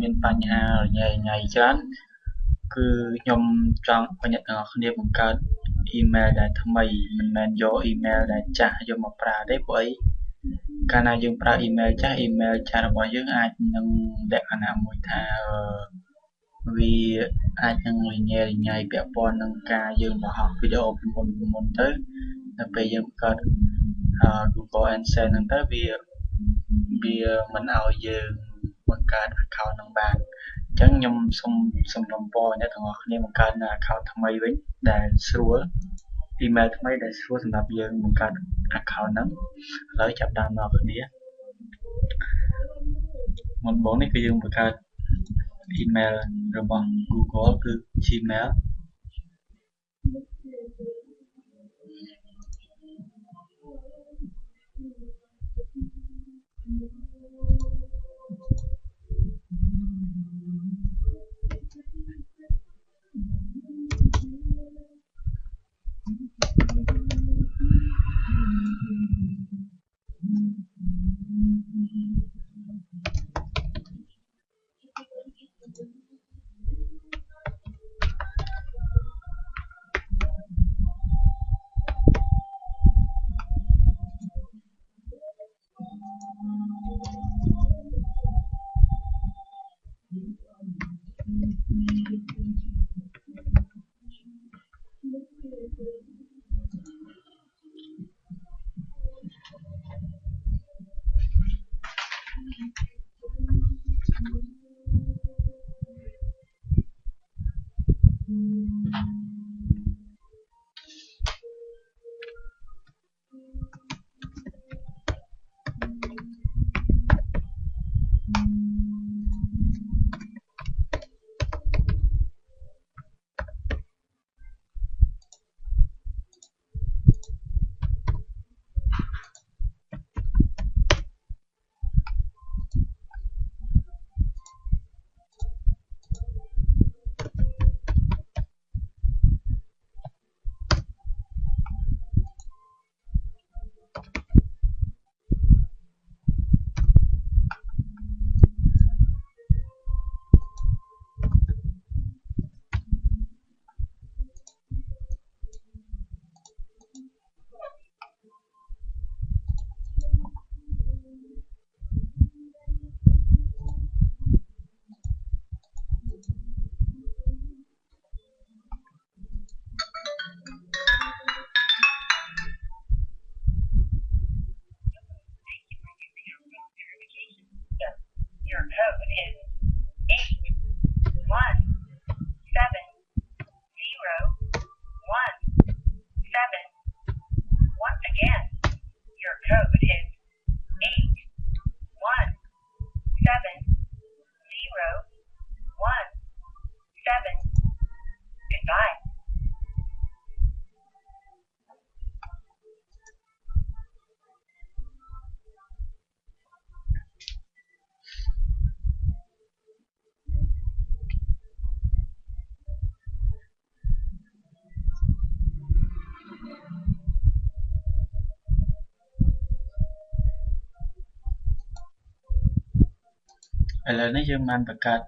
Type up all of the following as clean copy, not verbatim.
មានបញ្ហាញ៉ៃច្រើនគឺខ្ញុំចង់បញ្ជាក់ដល់អ្នកគ្នាបង្កើត email ដែលថ្មីមិនមែនយក email ដែលចាស់យកមកប្រើទេព្រោះអីកាលណាយើងប្រើ email ចាស់របស់យើងអាចនឹងលក្ខណៈមួយថាវាអាចនឹងរញ៉េរញ៉ៃពាក់ព័ន្ធនឹងការយើងបង្ហោះវីដេអូពីមុនទៅដល់ពេលយើងបង្កើត Google AdSense ហ្នឹងទៅវាមិនឲ្យយើងបង្កើត account នឹងបានអញ្ចឹងខ្ញុំសូមរំពរអ្នកទាំងអស់គ្នាបង្កើតនៅ account ថ្មីវិញដែលស្រួល email ថ្មីដែលស្រួលសម្រាប់យើងបង្កើត account ហ្នឹងឥឡូវចាប់តាមអ្នកគ្នាមុនបងនេះគឺយើងបង្កើត email របស់ Google គឺ Gmail Your code is 817017. Once again, your code is 817017. Goodbye.ឥឡូវនេះយើងបានបង្កើត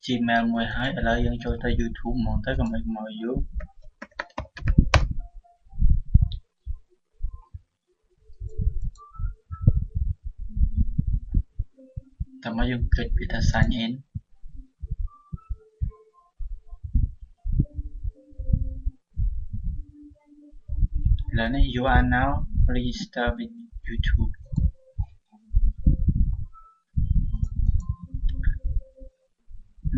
Gmail មួយហើយឥឡូវយើងចូលទៅ YouTube ហ្មងទៅកុំឲ្យមកយូរតើមកយើងគិតពីថា sign in ឥឡូវនេះ you are now registered with YouTube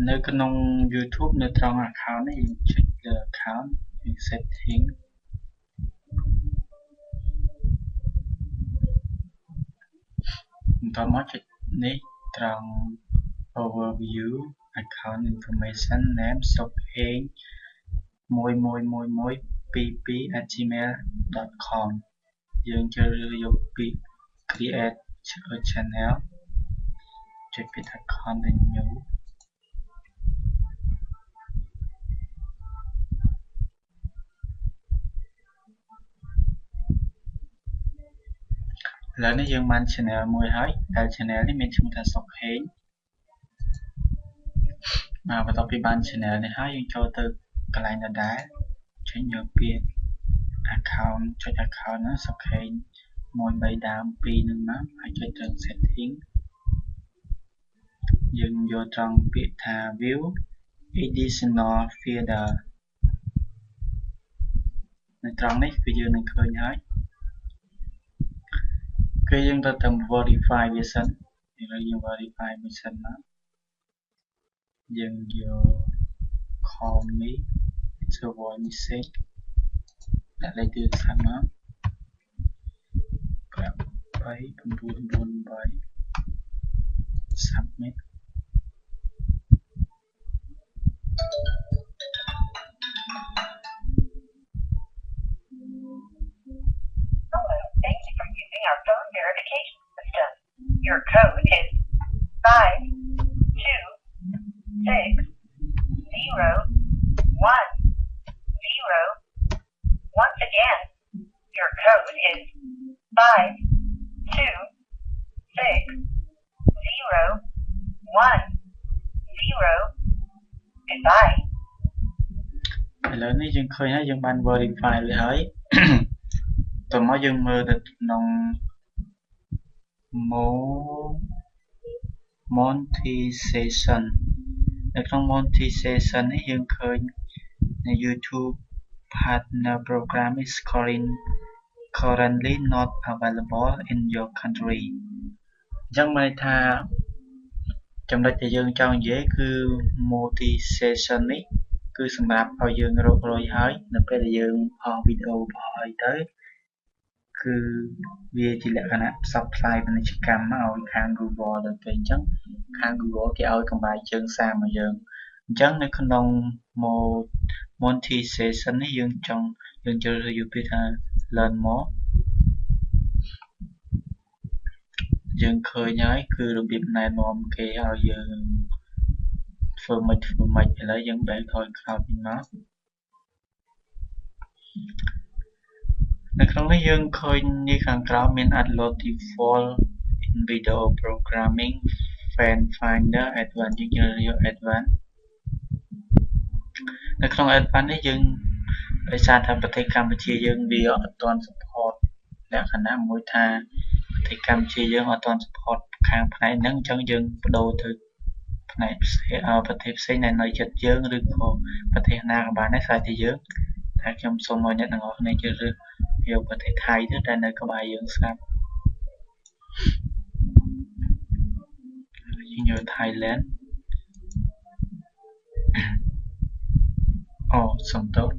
នៅក្នុង YouTube នៅត្រង់ account នេះយើងចុចលើ account setting បន្តមកចុចនេះត្រង់ overview account information name សុខហេង111122@gmail.com យើងជ្រើសរើសយកពី create a channel ចុចពីថា continueឥឡូវនេះយើងបាន channel មួយហើយដែល channel នេះមានឈ្មោះថាសុខហេង បន្ទាប់ពីបាន channel នេះហើយយើងចូលទៅកន្លែងដដែលចេញយកពាក្យ account ចុច account ហ្នឹងសុខេង1 3ដើម2នឹងមកហើយចុចទៅ setting យើងយកត្រង់ពាក្យថា view additional feeder នៅត្រង់នេះគឺយើងនឹងឃើញហើយគឺយើងទៅតាម verify វាសិនឥឡូវយើង verify វាសិនមកយើងយក com នេះ server message ដាក់លេខទូរស័ព្ទមក8998 submit Hello, thank you for using our phone verification system. Your code is 5260110. Once again, your code is 5260110. Goodbye. ឥឡូវនេះយើងឃើញហើយយើងបាន verify វាហើយ តោះមកយើងមើលទៅក្នុង monetization នៅក្នុង monetization នេះយើងឃើញនៅ YouTube partner program is currently not available in your country អញ្ចឹងមានន័យថាចំណុចដែលយើងចង់និយាយគឺ monetization នេះគឺសម្រាប់ឲ្យយើងរកលុយហើយនៅពេលដែលយើងអស់វីដេអូរបស់អីទៅគឺវាជាលក្ខណៈផ្សព្វផ្សាយពាណិជ្ជកម្មមកឲ្យខាង Google ទៅពេលអញ្ចឹងខាង Google គេឲ្យកម្រៃជើងសារមកយើងអញ្ចឹងនៅក្នុង monetization នេះយើងជ្រើសរើសយកពាក្យថា learn more យើងឃើញហើយគឺរបៀបណែនាំគេឲ្យយើងធ្វើម៉េចឥឡូវយើងបែរថយក្រោយវិញមកនៅក្នុងនេះយើងឃើញនេះខាងក្រោមមាន upload default in video programming fan finder advanced យើងជ្រើសរើសយក advanced នៅក្នុង advanced នេះយើងដោយសារថាប្រទេសកម្ពុជាយើងវាអត់ទាន់ support លក្ខណៈមួយថាប្រទេសកម្ពុជាយើងអត់ទាន់ support ខាងផ្នែកហ្នឹងអញ្ចឹងយើងបដូរទៅផ្នែកផ្សេងប្រទេសផ្សេងដែលនៅជិតយើងឬក៏ប្រទេសណាក៏បានដែរស្អាតតែយើងតែខ្ញុំសូមឲ្យអ្នកទាំងអស់គ្នាជ្រើសរើសយកប្រទេសថៃទៅដែលនៅក្បែរយើងស្រាប់យើងយក Thailand អូសំទោស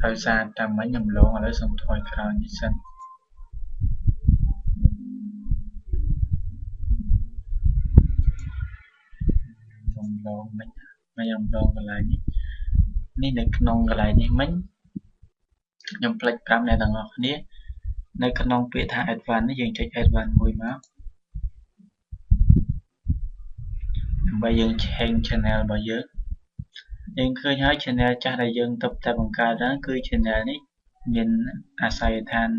ដោយសារតែមិញខ្ញុំឡងឥឡូវសូមថយក្រោយនេះសិនខ្ញុំឡងមិញខ្ញុំឡងកន្លែងនេះនៅក្នុងកន្លែងនេះមិញខ្ញុំផ្លេចប្រាប់អ្នកទាំងអស់គ្នានៅក្នុងពាក្យថា advanced នេះយើងចុច advanced មួយមកដើម្បីយើង change channel របស់យើងឃើញហើយ channel ចាស់ដែលយើងទើបតែបង្កើតហ្នឹងគឺ channel នេះមានអាស័យដ្ឋាន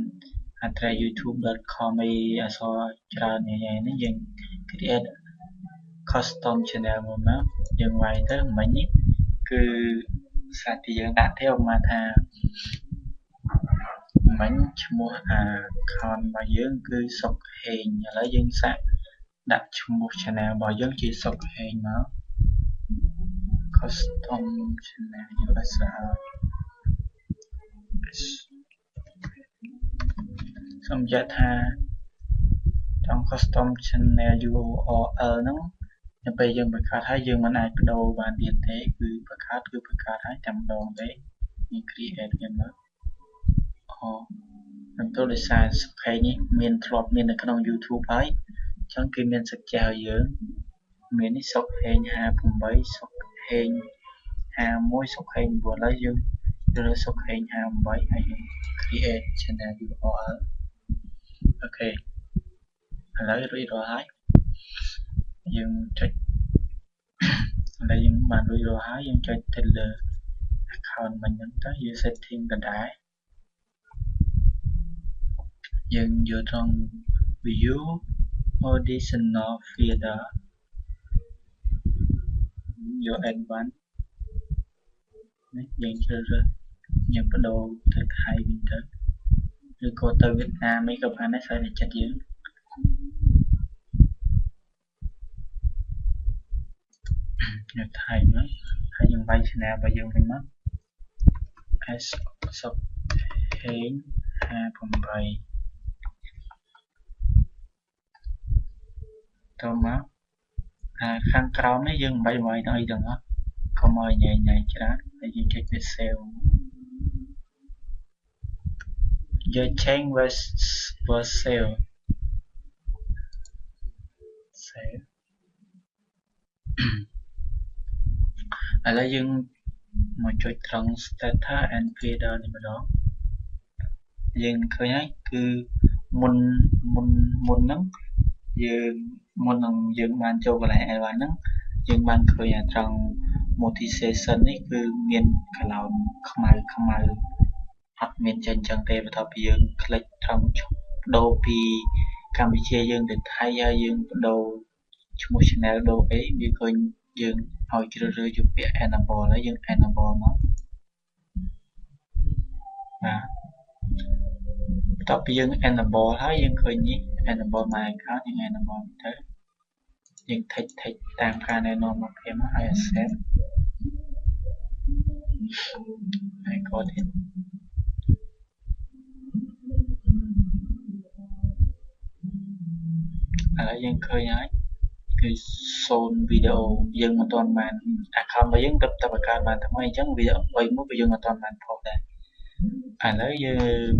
address youtube.com អីអក្សរច្រើននេះយើង create custom channel មួយមកយើងវាយទៅមិញនេះគឺសាច់ទីយើងដាក់ទេឧបមាថាមិញឈ្មោះ account របស់យើងគឺសុកហេងឥឡូវយើងសាក់ដាក់ឈ្មោះ channel របស់យើងជាសុកហេងមក custom channel យកឲ្យស្អាតសូមចាត់ថាtrong custom channel URL ហ្នឹងនៅពេលយើងបង្កើតហើយយើងមិនអាចបដូរបានទៀតទេគឺបង្កើតហើយតែម្ដងទេយើង create វាមកខ្ញុំទៅដោយសារសុខេងនេះមានធ្លាប់មាននៅក្នុង YouTube ហើយអញ្ចឹងគេមានសិក្សាឲ្យយើងមាននេះសុខហេង58សុខហេង51សុខហេង9ឥឡូវយើងរើសសុខហេង58ហើយ create channel URL អូខេឥឡូវរួចរាល់ហើយយើងចុចឥឡូវយើងបានរួចរាល់ហើយយើងចុចទៅលើ account មិញហ្នឹងទៅយើង setting ដដែលយើងយកត្រង់ view Auditional feeder យក advanced នេះយើងជ្រើសរើសយើងបដូរទៅថៃវិញទៅឬក៏ទៅវៀតណាមអីក៏បានដែរស្អីតែចិត្តយើងយកថៃមកហើយយើងវាយ channel របស់យើងវិញមក S សុកហេង58ទៅមកខាងក្រោមនេះយើងមិនបាច់វាយទាំងអីទាំងអស់កុំឲ្យញ៉ៃច្រើនហើយយើងចុចវា save យក change was save ឥឡូវយើងមកចុចត្រង់ status and feeder នេះម្ដងយើងឃើញហើយគឺមុនហ្នឹងមុននឹងយើងបានចូលកន្លែង L1 ហ្នឹងយើងបានឃើញត្រង់ monetization នេះគឺមាន cloud ខ្មៅអត់មានចេញចឹងទេបន្ទាប់ពីយើងคลิกត្រង់បដូរពីកម្ពុជាយើងទៅថៃហើយយើងបដូរឈ្មោះ channel ដូរអីវាឃើញយើងឲ្យជ្រើសរើសយកពាក្យ enable ហើយយើង enable មកបាទបន្ទាប់ពីយើង enable ហើយយើងឃើញនេះ enable my account យើង enable ទៅយើង take តាមការណែនាំមកគេមកឲ្យ accept ហើយក៏ទៀតឥឡូវយើងឃើញហើយគឺ0វីដេអូយើងមិនទាន់បាន account របស់យើងទៅបង្កើតបានថ្មីអញ្ចឹងវាអ្វីមួយយើងមិនទាន់បានផុសដែរឥឡូវយើង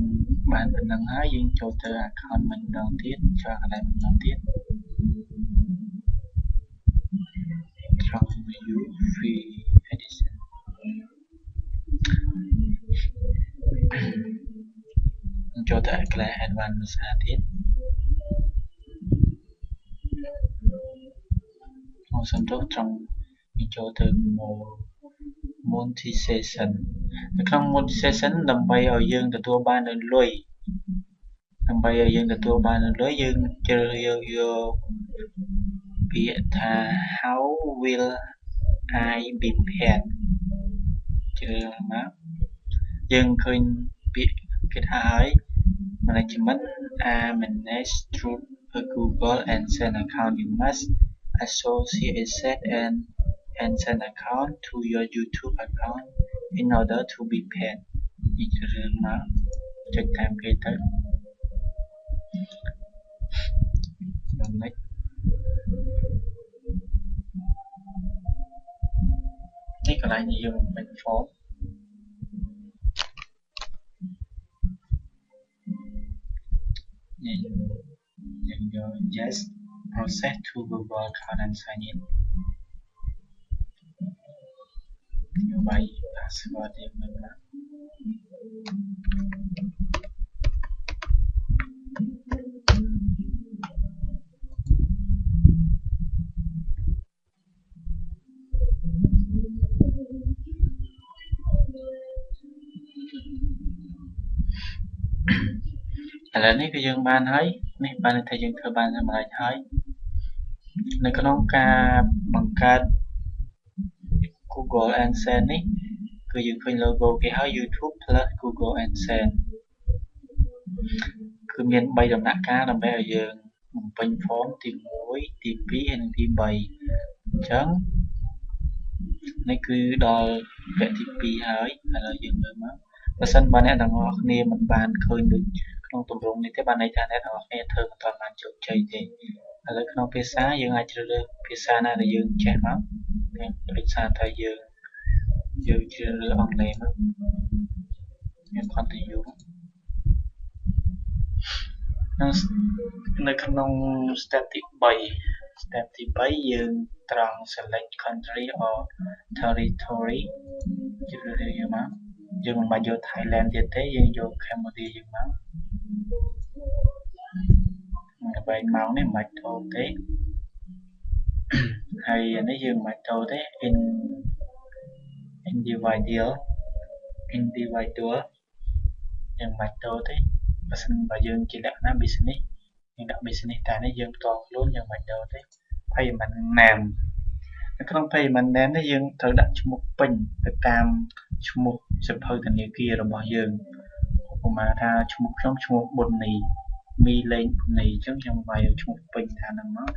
បានប៉ុណ្្នឹងហើយយើងចូលទៅ account ម្ដងទៀតចូលកន្លែងម្ដងទៀតត្រង់ view free edition ចូលទៅកន្លែង advanced ភាសាទៀតសំដៅត្រង់ចូលទៅ monetization នៅក្នុង monetization ដើម្បីឲ្យយើងទទួលបាននៅលុយយើងជ្រើសយកពាក្យថា how will I be paid ជ្រើសមកយើងឃើញពាក្យគេថាឲ្យ management are managed through a Google AdSense account you must associate and AdSense account to your YouTube account in order to be paid នេះជ្រើសមកចុចតាមគេទៅនេះកន្លែងនេះយើងពេញ form យើងយក yes process to Google account and sign in យកបាយ password យើងនៅណាឥឡូវនេះគឺយើងបានហើយនេះបានន័យថាយើងធ្វើបានសម្រេចហើយនៅក្នុងការបង្កើត Google AdSense នេះគឺយើងឃើញ logo គេហើយ YouTube plus Google AdSense គឺមាន3ដំណាក់កាលដើម្បីឲ្យយើងបំពេញ form ទី1ទី2ហើយនិងទី3អញ្ចឹងនេះគឺដល់វគ្គទី2ហើយឥឡូវយើងមើលមកបើសិនបើអ្នកទាំងអស់គ្នាមិនបានឃើញដូចក្នុងទម្រង់នេះទេបានន័យថាអ្នកទាំងអស់គ្នាធ្វើមិនទាន់បានជោគជ័យទេឥឡូវក្នុងភាសាយើងអាចជ្រើសរើសភាសាណាដែលយើងចេះមកដូចថាយើងជ្រើសរើសអង់គ្លេសមកយើង continue នៅក្នុង step ទី3យើងត្រង់ select country or territory ជ្រើសរើសយកមកយើងមិនបាច់យក Thailand ទៀតទេយើងយក Cambodia យើងមកដើម្បីម៉ោងនេះមិនបាច់ថូទេហើយនេះយើងមិនបាច់ថូទេ individual យើងមិនបាច់ថូទេបើសិនបើយើងជាលក្ខណៈ business យើងដាក់ business តែនេះយើងផ្ទាល់ខ្លួនយើងមិនយកទេ payment name នៅក្នុង payment name នេះយើងត្រូវដាក់ឈ្មោះពេញទៅតាមឈ្មោះសៀវភៅធនាគាររបស់យើងឧបមាថាឈ្មោះខ្ញុំឈ្មោះប៊ុននីមីលេងប៊ុននីអញ្ចឹងខ្ញុំវាយឈ្មោះពេញថាហ្នឹងមក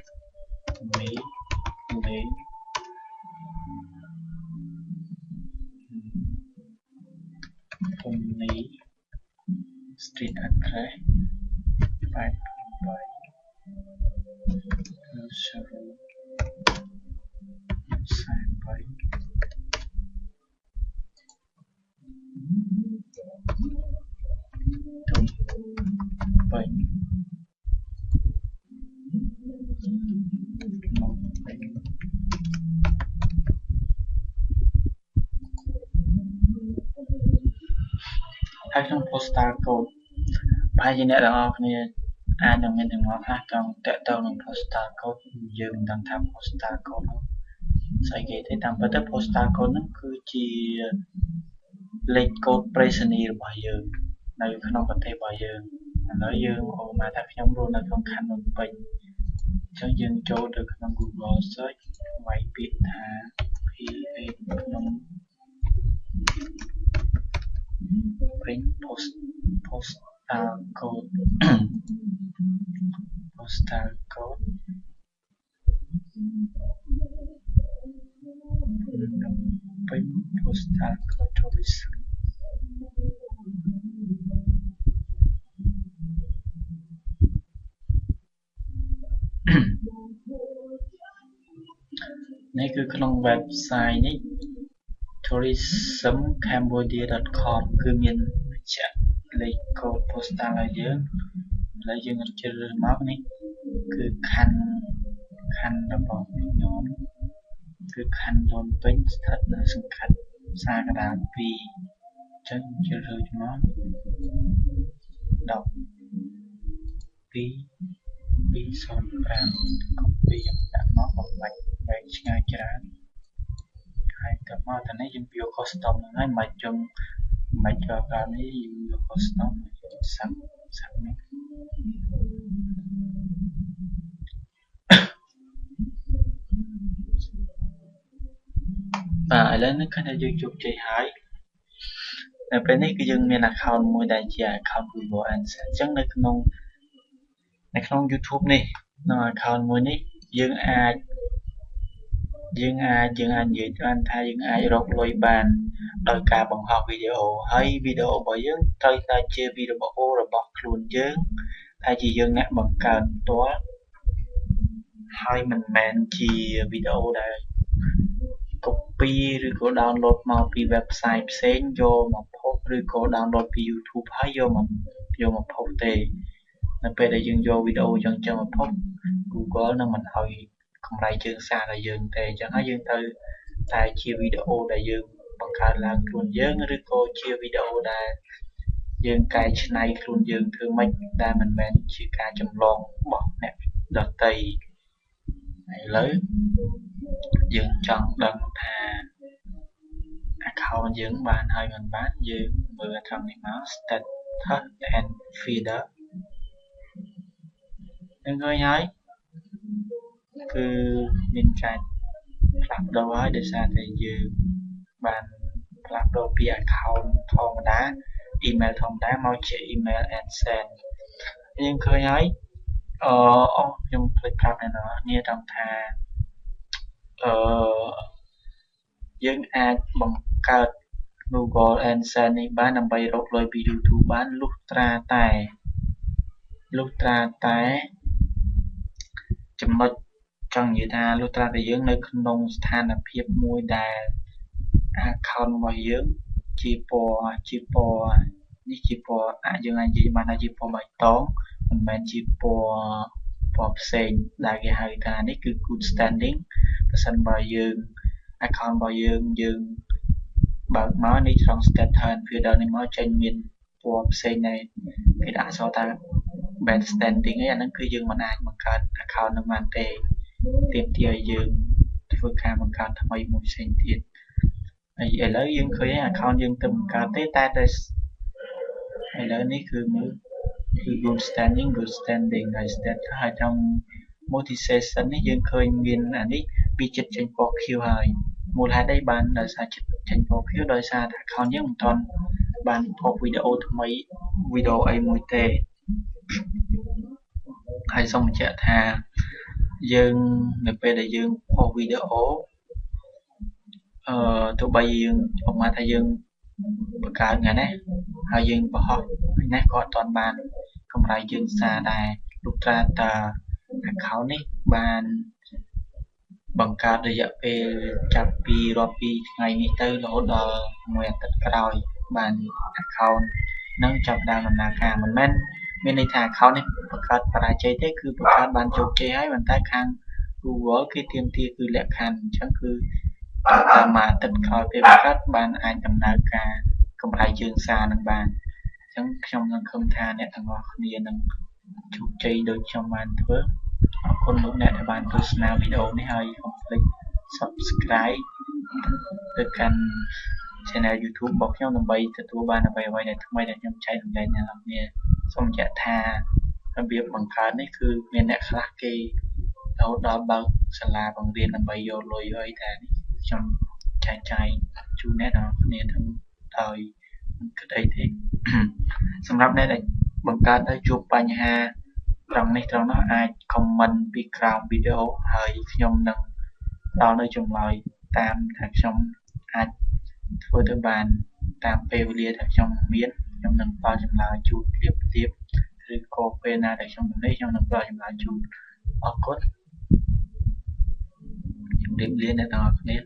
មីលេងប៊ុននី street address 8 ហើយក្នុង postal code ប្រហែលជាអ្នកទាំងអស់គ្នាអាចនឹងមានទាំងមកខ្លះចង់តាក់ទងនឹង postal code យើងមិនដឹងថា postal code នោះស្អីគេទេតាមពិតទៅ postal code ហ្នឹងគឺជាលេខកូដប្រៃសណីយ៍របស់យើងនៅក្នុងប្រទេសរបស់យើងឥឡូវយើងឧបមាថាខ្ញុំរស់នៅក្នុងខណ្ឌភ្នំពេញអញ្ចឹងយើងចូលទៅក្នុង Google search វាយពាក្យថា PA ភ្នំពេញ postal code postal code ពេញ postal code tourism នេះគឺក្នុង website នេះ tourismcambodia.com គឺមានបញ្ជាក់លេខកូដ postal ឲ្យយើងឥឡូវយើងជ្រើសរើសមកនេះគឺខណ្ឌរបស់ខ្ញុំគឺខណ្ឌភ្នំពេញស្ថិតនៅសង្កាត់សាកដាល2អញ្ចឹងជ្រើសរើសមក1205 copy យើងដាក់មកបំបាច់វែងឆ្ងាយច្រើនហើយទៅមកតានេះយើងវា custom ហ្នឹងហើយមិនយើងមិនក៏កាលនេះយើងវា custom សាប់នេះបាទឥឡូវនេះឃើញថាយើងជោគជ័យហើយនៅពេលនេះគឺយើងមាន account មួយដែលជា account Google AdSense អញ្ចឹងនៅក្នុង YouTube នេះក្នុង account មួយនេះយើងអាចនិយាយបានថាយើងអាចរកលុយបានដោយការបង្ហោះវីដេអូហើយវីដេអូរបស់យើងត្រូវតែជាវីដេអូរបស់ខ្លួនយើងតែជាយើងអ្នកបង្កើតផ្ទាល់ហើយមិនមែនជាវីដេអូដែល copy ឬក៏ download មកពី website ផ្សេងយកមកផុសឬក៏ download ពី YouTube ហើយយកមកផុសទេនៅពេលដែលយើងយកវីដេអូចឹងមកផុស Google នឹងមិនឲ្យកម្រៃជើងសារដល់យើងទេអញ្ចឹងហើយយើងត្រូវតែជាវីដេអូដែលយើងបង្កើតឡើងខ្លួនយើងឬក៏ជាវីដេអូដែលយើងកែច្នៃខ្លួនយើងធ្វើម៉េចដែលមិនមែនជាការចម្លងរបស់អ្នកដទៃឥឡូវយើងចង់ដឹងថា account យើងបានហើយមិនបានយើងមើលត្រង់នេះមក status and feeder នឹងឃើញហើយគឺមានការផ្លាស់ប្ដូរហើយដោយសារតែយើងបានផ្លាស់ប្ដូរពី account ធម្មតា email ធម្មតាមកជា email AdSense យើងឃើញហើយខ្ញុំភ្លេចប្រាប់អ្នកនរគ្នាត្រង់ថាយើងអាចបង្កើត Google AdSense នេះបានដើម្បីរកលុយពី YouTube បានលុះត្រាតែចំណុចចង់និយាយថាលុះត្រាតែយើងនៅក្នុងស្ថានភាពមួយដែល account របស់យើងជាពណ៌នេះជាពណ៌យើងអាចនិយាយបានថាជាពណ៌បៃតងមិនមែនជាពណ៌ផ្សេងដែលគេហៅថានេះគឺ good standing ប្រសិនបើយើង account របស់យើងបើកមកនេះត្រង់ status and feeder នេះមកចេញមានពណ៌ផ្សេងដែរគេដាក់អក្សរថា bad standing ឯអាហ្នឹងគឺយើងមិនអាចបង្កើត account នឹងបានទេទាមទារឲ្យយើងធ្វើការបង្កើតថ្មីមួយផ្សេងទៀតហើយឥឡូវយើងឃើញ account យើងទៅបង្កើតទេតែឥឡូវនេះគឺមើល គឺ good standing good standing ហើយ stand ហើយtrong multi session នេះយើងឃើញមានអានេះពីចិត្តចេញពណ៌ខៀវហើយមូលហេតុអីបានដោយសារចិត្តចេញពណ៌ខៀវដោយសារថា account យើងមិនទាន់បានផុសវីដេអូថ្មីវីដេអូអីមួយទេហើយសូមបញ្ជាក់ថាយើងនៅពេលដែលយើងផុសវីដេអូទោះបីយើងប្រហែលថាយើងបង្កើតថ្ងៃនេះហើយយើងបង្ហោះថ្ងៃនេះក៏អត់ទាន់បានកម្រៃយើងសារដែរលុះត្រាតែ account នេះបានបង្កើតរយៈពេលចាប់ពីរាប់ពីថ្ងៃនេះទៅរហូតដល់មួយអាទិត្យក្រោយបាន account នឹងចាប់ដើមដំណើរការមិនមែនមានន័យថា account នេះបង្កើតបរាជ័យទេគឺបង្កើតបានជោគជ័យហើយប៉ុន្តែខាង Google គេទាមទារគឺលក្ខខណ្ឌអញ្ចឹងគឺតាមមួយអាទិត្យក្រោយពេលបង្កើតបានអាចដំណើរការកម្រៃជើងសារនឹងបានអញ្ចឹងខ្ញុំនឹងឃើញថាអ្នកទាំងអស់គ្នានឹងជោគជ័យដូចខ្ញុំបានធ្វើអរគុណលោកអ្នកដែលបានទស្សនាវីដេអូនេះហើយកុំភ្លេច Subscribe ទៅកាន់ Channel YouTube របស់ខ្ញុំដើម្បីទទួលបានអ្វីៗដែលថ្មីដែលខ្ញុំចែករំលែកដល់អ្នកនាងសូមបញ្ជាក់ថារបៀបបង្កើតនេះគឺមានអ្នកខ្លះគេរហូតដល់បើកសាលាបង្រៀនដើម្បីយកលុយអីតែនេះខ្ញុំចែកចាយជូនអ្នកទាំងអស់គ្នាទាំងដោយមិនគិតអីទេ សម្រាប់អ្នកដែលបង្កើតទៅជួបបញ្ហាត្រង់នេះត្រង់នោះអាច comment ពីក្រោមវីដេអូហើយខ្ញុំនឹងផ្ដល់នៅចម្លើយតាមថាខ្ញុំអាចធ្វើទៅបានតាមពេលវេលាដែលខ្ញុំមានខ្ញុំនឹងផ្ដល់ចម្លើយជូនភ្លាមឬក៏ពេលណាដែលខ្ញុំទំនេរខ្ញុំនឹងផ្ដល់ចម្លើយជូនអរគុណជម្រាបលាអ្នកទាំងអស់គ្នា